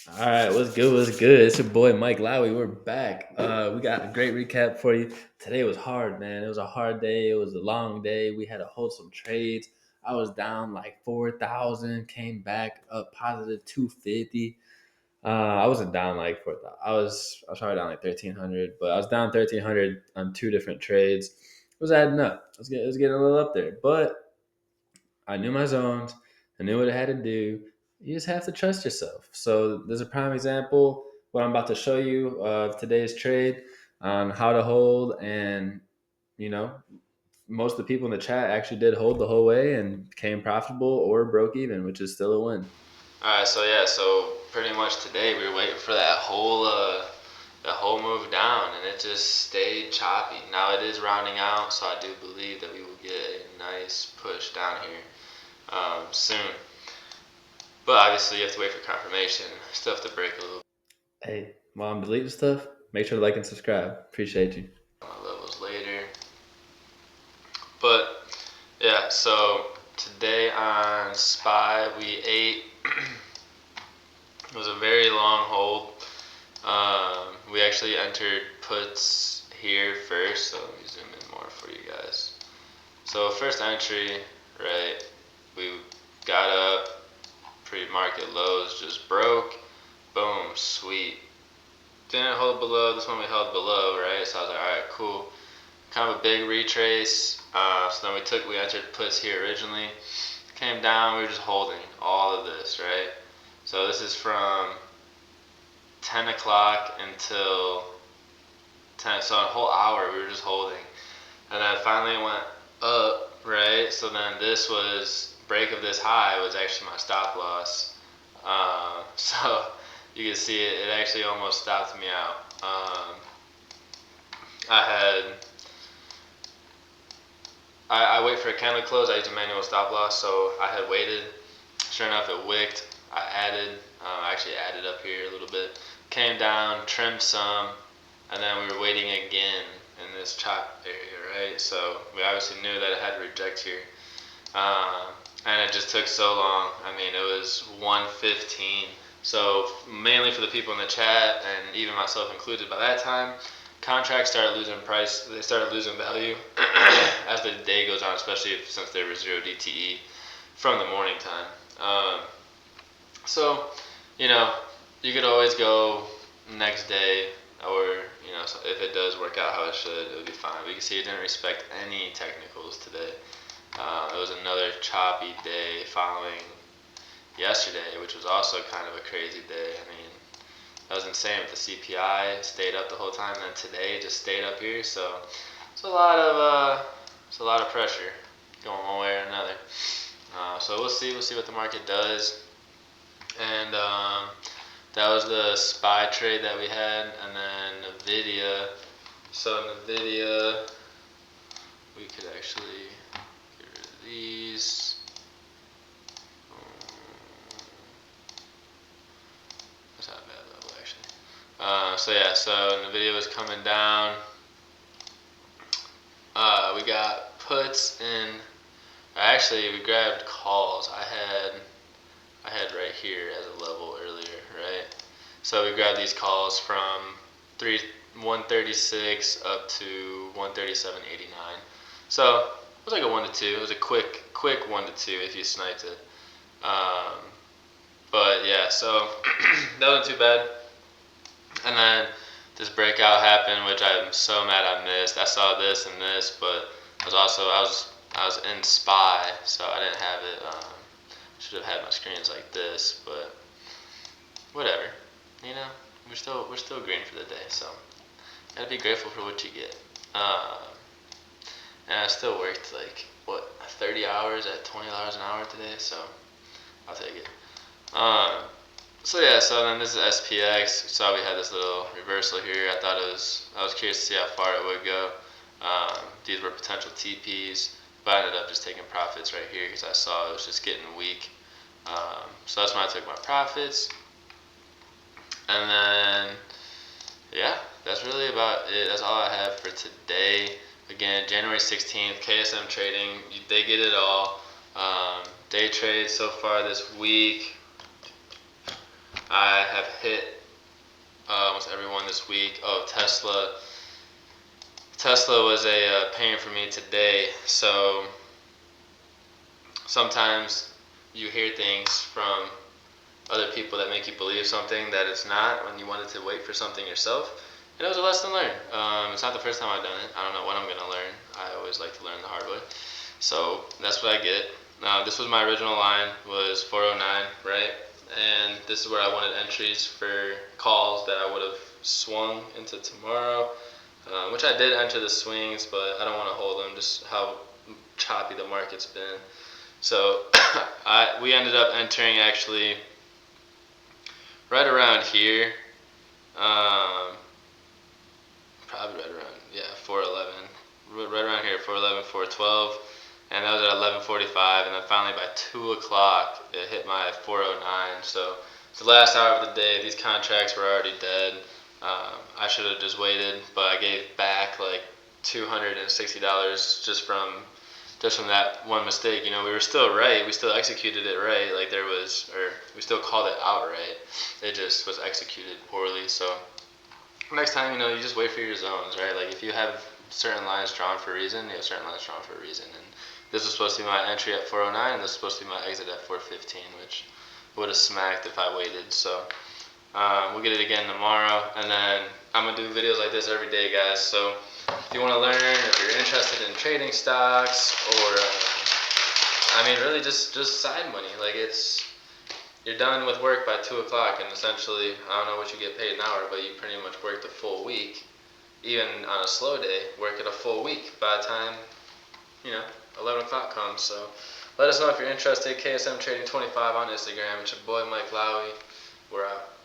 All right, what's good? What's good? It's your boy Mike Lowy. We're back. We got a great recap for you. Today was hard, man. It was a hard day. It was a long day. We had to hold some trades. I was down like 4,000, came back up positive 250. I wasn't down like 4,000. I was probably down like 1,300, but I was down 1,300 on two different trades. It was adding up. It was getting a little up there, but I knew my zones. I knew what I had to do. You just have to trust yourself. So there's a prime example. What I'm about to show you of today's trade on how to hold, and you know, most of the people in the chat actually did hold the whole way and became profitable or broke even, which is still a win. All right, so pretty much today we were waiting for that whole move down, and it just stayed choppy. Now it is rounding out, so I do believe that we will get a nice push down here soon. But obviously, you have to wait for confirmation. Still have to break a little. Hey, while I'm deleting stuff, make sure to like and subscribe. Appreciate you. Levels later. But yeah, so today on SPY we ate. It was a very long hold. We actually entered puts here first, so let me zoom in more for you guys. So first entry, right? We got up, pre-market lows just broke. Boom, sweet. Didn't hold below. This one we held below, right? So I was like, all right, cool. Kind of a big retrace. So then we entered puts here originally. Came down, we were just holding all of this, right? So this is from 10 o'clock until 10. So a whole hour we were just holding. And then finally it went up, right? So then this was, break of this high was actually my stop loss. So you can see it actually almost stopped me out. I wait for a candle to close. I use a manual stop loss, so I had waited. Sure enough, it wicked. I actually added up here a little bit. Came down, trimmed some, and then we were waiting again in this chop area, right? So we obviously knew that it had to reject here. And it just took so long. I mean, it was 1:15. So mainly for the people in the chat, and even myself included by that time, contracts started losing price. They started losing value as the day goes on, especially since there was 0 DTE from the morning time. So, you know, you could always go next day, or so if it does work out how it should, it would be fine. But you can see it didn't respect any technicals today. It was another choppy day following yesterday, which was also kind of a crazy day. I mean, that was insane with the CPI stayed up the whole time, and then today just stayed up here. So it's a lot of pressure going one way or another. So we'll see what the market does. And that was the SPY trade that we had, and then NVIDIA. So NVIDIA, we could actually get rid of these. That's not a bad level actually. So NVIDIA was coming down. We got puts in. Actually, we grabbed calls. I had right here as a level earlier, right? So we grabbed these calls from 136 up to 137.89. So it was like a 1 to 2. It was a quick 1 to 2 if you sniped it. But yeah, so that wasn't too bad. And then this breakout happened, which I'm so mad I missed. I saw this and this, but I was in SPY, so I didn't have it. Should have had my screens like this, but whatever. We're still green for the day, so gotta be grateful for what you get. And I still worked like 30 hours at $20 an hour today, so I'll take it. So then this is SPX. So we had this little reversal here. I was curious to see how far it would go. These were potential TPs, but I ended up just taking profits right here because I saw it was just getting weak. So that's when I took my profits. And then, yeah, that's really about it. That's all I have for today. Again, January 16th, KSMTrading, they get it all. Day trades so far this week. I have hit almost everyone this week. Oh, Tesla. Tesla was a pain for me today. So sometimes you hear things from other people that make you believe something that it's not when you wanted to wait for something yourself. And it was a lesson learned. It's not the first time I've done it. I don't know when I'm going to learn. I always like to learn the hard way. So that's what I get. This was my original line, was 409, right? And this is where I wanted entries for calls that I would have swung into tomorrow, which I did enter the swings, but I don't want to hold them, just how choppy the market's been. So we ended up entering actually right around here, probably right around, 411, right around here, 411, 412, and that was at 11:45, and then finally by 2 o'clock it hit my 409. So it's the last hour of the day. These contracts were already dead. I should have just waited, but I gave back like $260 just from that one mistake. You know, we were still right. We still executed it right. Like we still called it out right. It just was executed poorly. So next time, you just wait for your zones, right? Like if you have certain lines drawn for a reason, you have certain lines drawn for a reason. And this was supposed to be my entry at 409, and this was supposed to be my exit at 415, which would have smacked if I waited. So we'll get it again tomorrow, and then I'm gonna do videos like this every day, guys. So if you want to learn, if you're interested in trading stocks, or really just side money, like you're done with work by 2 o'clock, and essentially, I don't know what you get paid an hour, but you pretty much worked a full week. Even on a slow day, work it a full week by the time 11 o'clock comes. So let us know if you're interested. KSM Trading 25 on Instagram. It's your boy Mike Lowry. We're out.